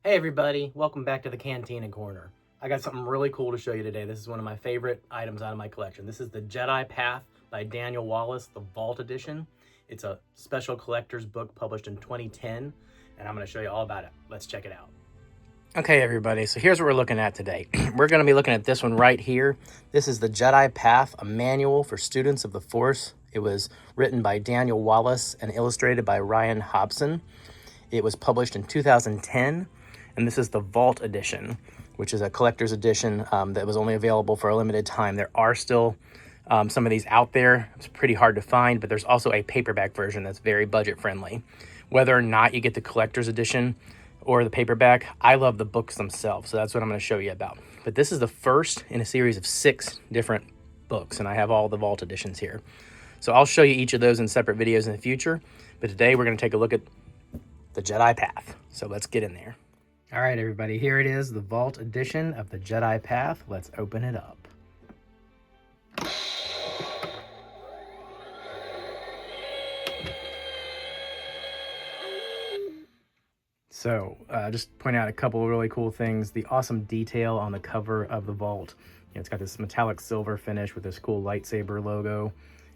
Hey everybody, welcome back to the Cantina Corner. I got something really cool to show you today. This is one of my favorite items out of my collection. This is the Jedi Path by Daniel Wallace, the Vault Edition. It's a special collector's book published in 2010, and I'm going to show you all about it. Let's check it out. Okay everybody, so here's what we're looking at today. We're going to be looking at this one right here. This is the Jedi Path, a manual for students of the Force. It was written by Daniel Wallace and illustrated by Ryan Hobson. It was published in 2010. And this is the Vault Edition, which is a collector's edition that was only available for a limited time. There are still some of these out there. It's pretty hard to find, but there's also a paperback version that's very budget friendly. Whether or not you get the collector's edition or the paperback, I love the books themselves, so that's what I'm going to show you about. But this is the first in a series of 6 different books, and I have all the Vault editions here. So I'll show you each of those in separate videos in the future, but today we're going to take a look at the Jedi Path. So let's get in there. All right, everybody, here it is, the Vault Edition of the Jedi Path. Let's open it up. So, just point out a couple of really cool things. The awesome detail on the cover of the Vault. It's got this metallic silver finish with this cool lightsaber logo.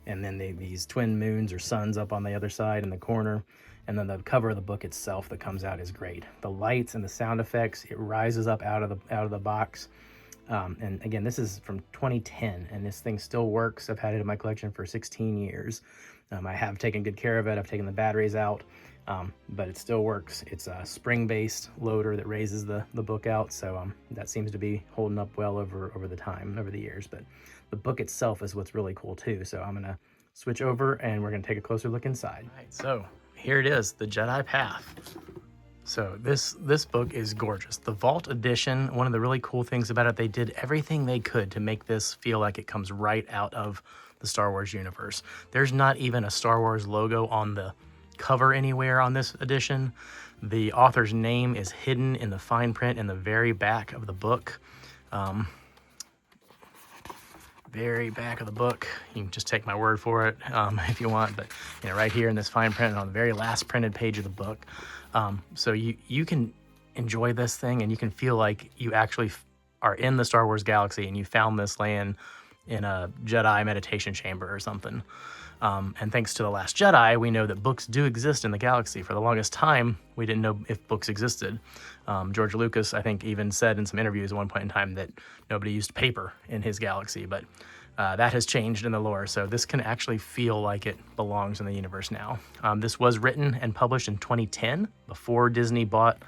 And then these twin moons or suns up on the other side in the corner. And then the cover of the book itself that comes out is great. The lights and the sound effects, it rises up out of the box. And again, this is from 2010, and this thing still works. I've had it in my collection for 16 years. I have taken good care of it. I've taken the batteries out, but it still works. It's a spring-based loader that raises the book out, so that seems to be holding up well over the years. But the book itself is what's really cool too. So I'm gonna switch over, and we're gonna take a closer look inside. All right, so here it is, the Jedi Path. So this book is gorgeous. The Vault Edition, one of the really cool things about it, they did everything they could to make this feel like it comes right out of the Star Wars universe. There's not even a Star Wars logo on the cover anywhere on this edition. The author's name is hidden in the fine print in the very back of the book. Very back of the book. You can just take my word for it if you want, but right here in this fine print on the very last printed page of the book. So you can enjoy this thing, and you can feel like you actually are in the Star Wars galaxy and you found this land in a Jedi meditation chamber or something. And thanks to The Last Jedi, we know that books do exist in the galaxy. For the longest time, we didn't know if books existed. George Lucas, I think, even said in some interviews at one point in time that nobody used paper in his galaxy, but that has changed in the lore, so this can actually feel like it belongs in the universe now. This was written and published in 2010, before Disney bought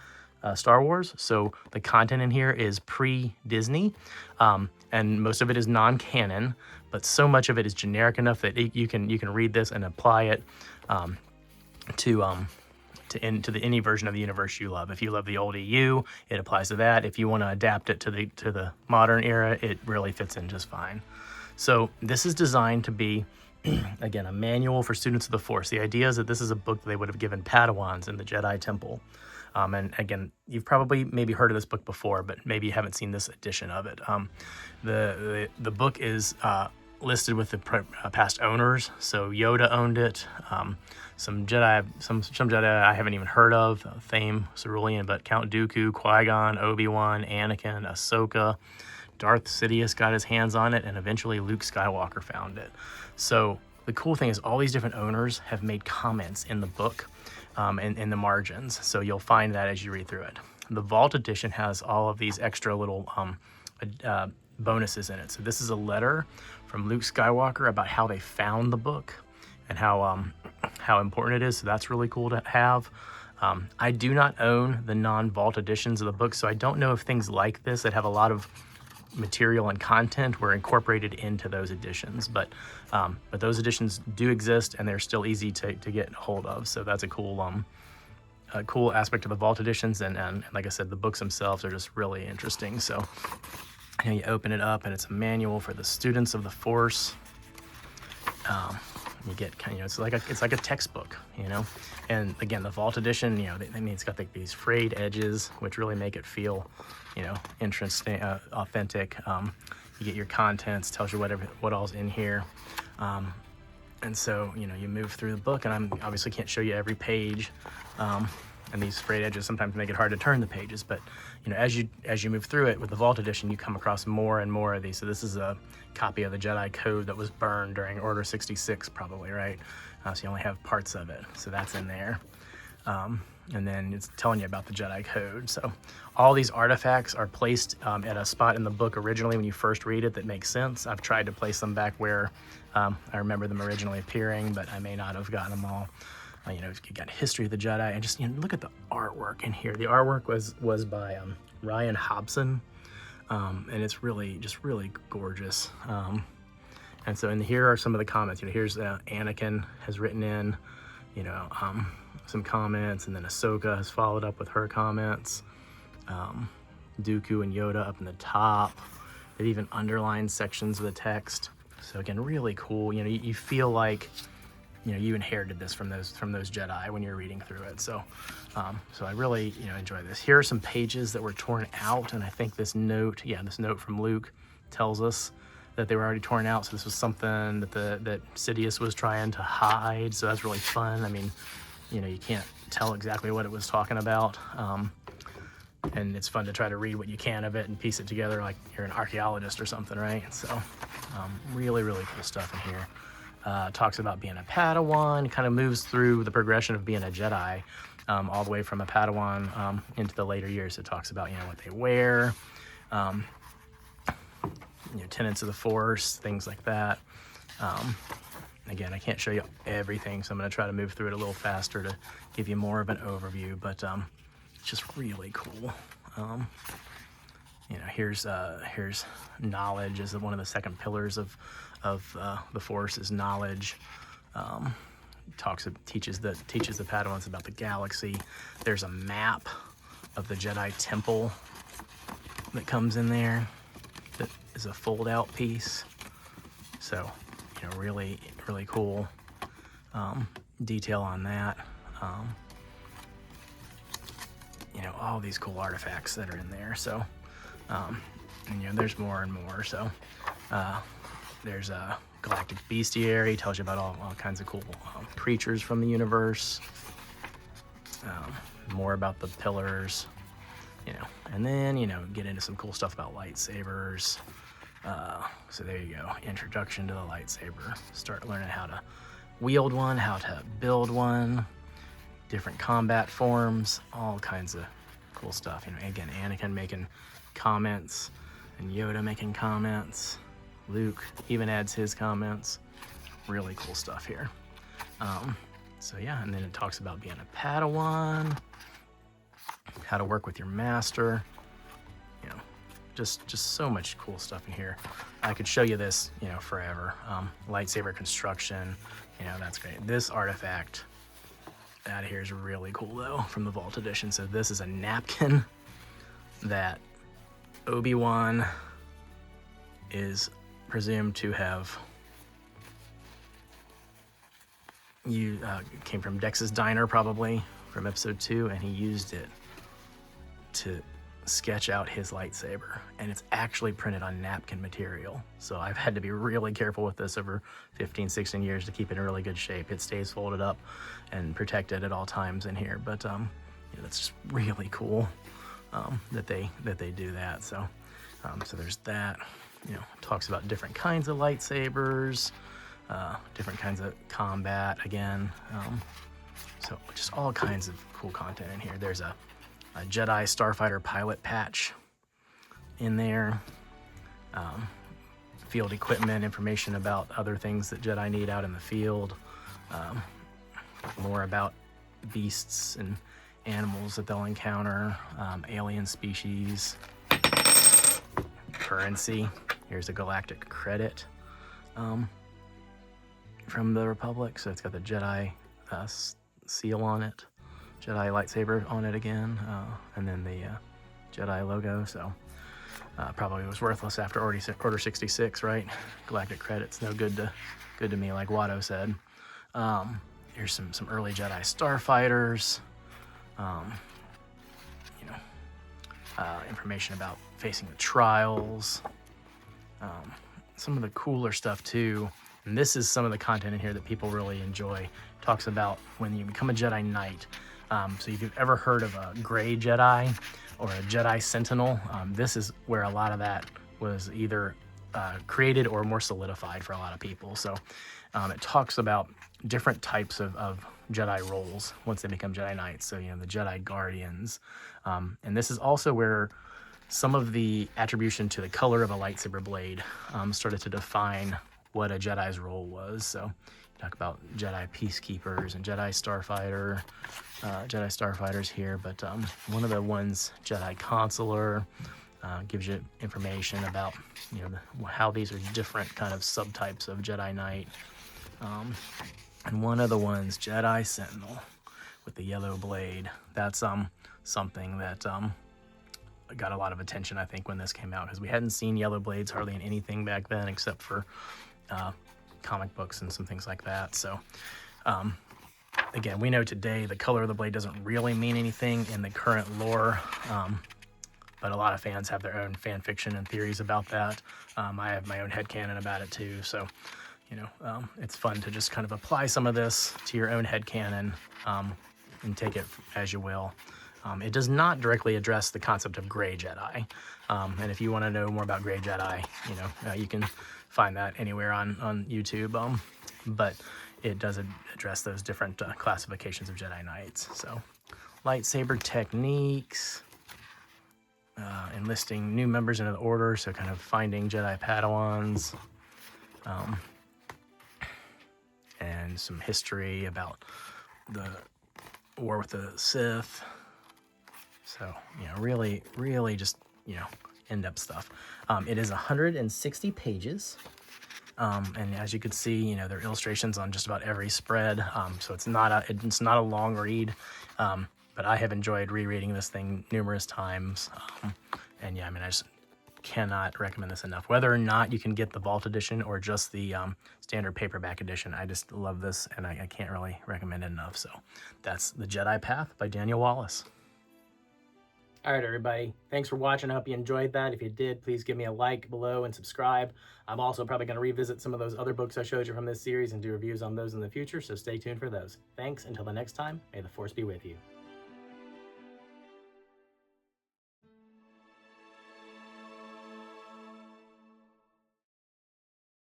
Star Wars, so the content in here is pre-Disney, and most of it is non-canon, but so much of it is generic enough that you can read this and apply it to any version of the universe you love. If you love the old EU, it applies to that. If you want to adapt it to the modern era, it really fits in just fine. So this is designed to be, again, a manual for students of the Force. The idea is that this is a book that they would have given Padawans in the Jedi Temple. And again, you've probably maybe heard of this book before, but maybe you haven't seen this edition of it. The book is listed with the past owners. So Yoda owned it. Some Jedi I haven't even heard of, Thame, Cerulean, but Count Dooku, Qui-Gon, Obi-Wan, Anakin, Ahsoka, Darth Sidious got his hands on it, and eventually Luke Skywalker found it. So the cool thing is all these different owners have made comments in the book and in the margins. So you'll find that as you read through it. The Vault Edition has all of these extra little bonuses in it. So this is a letter from Luke Skywalker about how they found the book and how important it is. So that's really cool to have. I do not own the non-Vault editions of the book, so I don't know if things like this that have a lot of material and content were incorporated into those editions, but those editions do exist, and they're still easy to get hold of. So that's a cool aspect of the Vault editions, and like I said, the books themselves are just really interesting. So you open it up, and it's a manual for the students of the Force. You get it's like a textbook, And again, the Vault edition, it's got these frayed edges, which really make it feel, interesting, authentic. You get your contents, tells you what all's in here. And so, you move through the book, and I obviously can't show you every page. and these frayed edges sometimes make it hard to turn the pages. But as you move through it with the Vault Edition, you come across more and more of these. So this is a copy of the Jedi Code that was burned during Order 66, probably, right? So you only have parts of it, so that's in there. And then it's telling you about the Jedi Code. So all these artifacts are placed at a spot in the book originally when you first read it that makes sense. I've tried to place them back where I remember them originally appearing, but I may not have gotten them all. You got History of the Jedi, and just look at the artwork in here. The artwork was by Ryan Hobson, and it's really gorgeous. And so here are some of the comments. Here's Anakin has written in, some comments, and then Ahsoka has followed up with her comments. Dooku and Yoda up in the top. They've even underlined sections of the text. So again, really cool. You feel like you inherited this from those Jedi when you're reading through it. So I really enjoy this. Here are some pages that were torn out, and I think this note from Luke tells us that they were already torn out. So this was something that Sidious was trying to hide. So that's really fun. I mean, you can't tell exactly what it was talking about. And it's fun to try to read what you can of it and piece it together like you're an archaeologist or something, right? So really cool stuff in here. Talks about being a Padawan, kind of moves through the progression of being a Jedi, all the way from a Padawan into the later years. It talks about what they wear, tenets of the Force, things like that. Again, I can't show you everything, so I'm going to try to move through it a little faster to give you more of an overview, but it's just really cool. Here's knowledge is one of the second pillars of the Force is knowledge. Teaches the Padawans about the galaxy. There's a map of the Jedi Temple that comes in there that is a fold-out piece. So, really cool detail on that. All these cool artifacts that are in there. So, and there's more and more. So, there's a galactic bestiary, tells you about all kinds of cool creatures from the universe. More about the pillars, and then, get into some cool stuff about lightsabers. So there you go, introduction to the lightsaber. Start learning how to wield one, how to build one, different combat forms, all kinds of cool stuff. Again, Anakin making comments and Yoda making comments. Luke even adds his comments. Really cool stuff here. So yeah, and then it talks about being a Padawan, how to work with your master. Just so much cool stuff in here. I could show you this, forever. Lightsaber construction, that's great. This artifact out of here is really cool though, from the Vault Edition. So this is a napkin that Obi-Wan is presumed to have came from Dex's Diner, probably from episode 2, and he used it to sketch out his lightsaber, and it's actually printed on napkin material. So I've had to be really careful with this over 15-16 years to keep it in really good shape. It stays folded up and protected at all times in here, but that's just really cool that they do that. So so there's that. Talks about different kinds of lightsabers, different kinds of combat again. So just all kinds of cool content in here. There's a Jedi Starfighter pilot patch in there. Field equipment, information about other things that Jedi need out in the field. More about beasts and animals that they'll encounter, alien species, currency. Here's a galactic credit from the Republic. So it's got the Jedi seal on it. Jedi lightsaber on it again, and then the Jedi logo. So probably was worthless after Order 66, right? Galactic credits, no good to me, like Watto said. Here's some early Jedi starfighters. Information about facing the trials. Some of the cooler stuff too. And this is some of the content in here that people really enjoy. Talks about when you become a Jedi Knight. So if you've ever heard of a gray Jedi or a Jedi Sentinel, this is where a lot of that was either created or more solidified for a lot of people. So it talks about different types of Jedi roles once they become Jedi Knights. So, the Jedi Guardians. And this is also where some of the attribution to the color of a lightsaber blade started to define what a Jedi's role was. So you talk about Jedi Peacekeepers and Jedi Starfighters here, but one of the ones, Jedi Consular, gives you information about how these are different kind of subtypes of Jedi Knight. And one of the ones, Jedi Sentinel, with the yellow blade. That's something that got a lot of attention, I think, when this came out, because we hadn't seen yellow blades hardly in anything back then except for comic books and some things like that. So again, we know today the color of the blade doesn't really mean anything in the current lore, but a lot of fans have their own fan fiction and theories about that. I have my own headcanon about it too, so it's fun to just kind of apply some of this to your own headcanon and take it as you will. It does not directly address the concept of gray Jedi. And if you want to know more about gray Jedi, you can find that anywhere on YouTube. But it does address those different classifications of Jedi Knights. So lightsaber techniques, enlisting new members into the order. So kind of finding Jedi Padawans, and some history about the war with the Sith. So, really, really just, in-depth stuff. It is 160 pages. And as you can see, there are illustrations on just about every spread. So it's not a long read. But I have enjoyed rereading this thing numerous times. And yeah, I just cannot recommend this enough. Whether or not you can get the Vault edition or just the standard paperback edition, I just love this, and I can't really recommend it enough. So that's The Jedi Path by Daniel Wallace. All right, everybody. Thanks for watching. I hope you enjoyed that. If you did, please give me a like below and subscribe. I'm also probably going to revisit some of those other books I showed you from this series and do reviews on those in the future, so stay tuned for those. Thanks. Until the next time, may the Force be with you.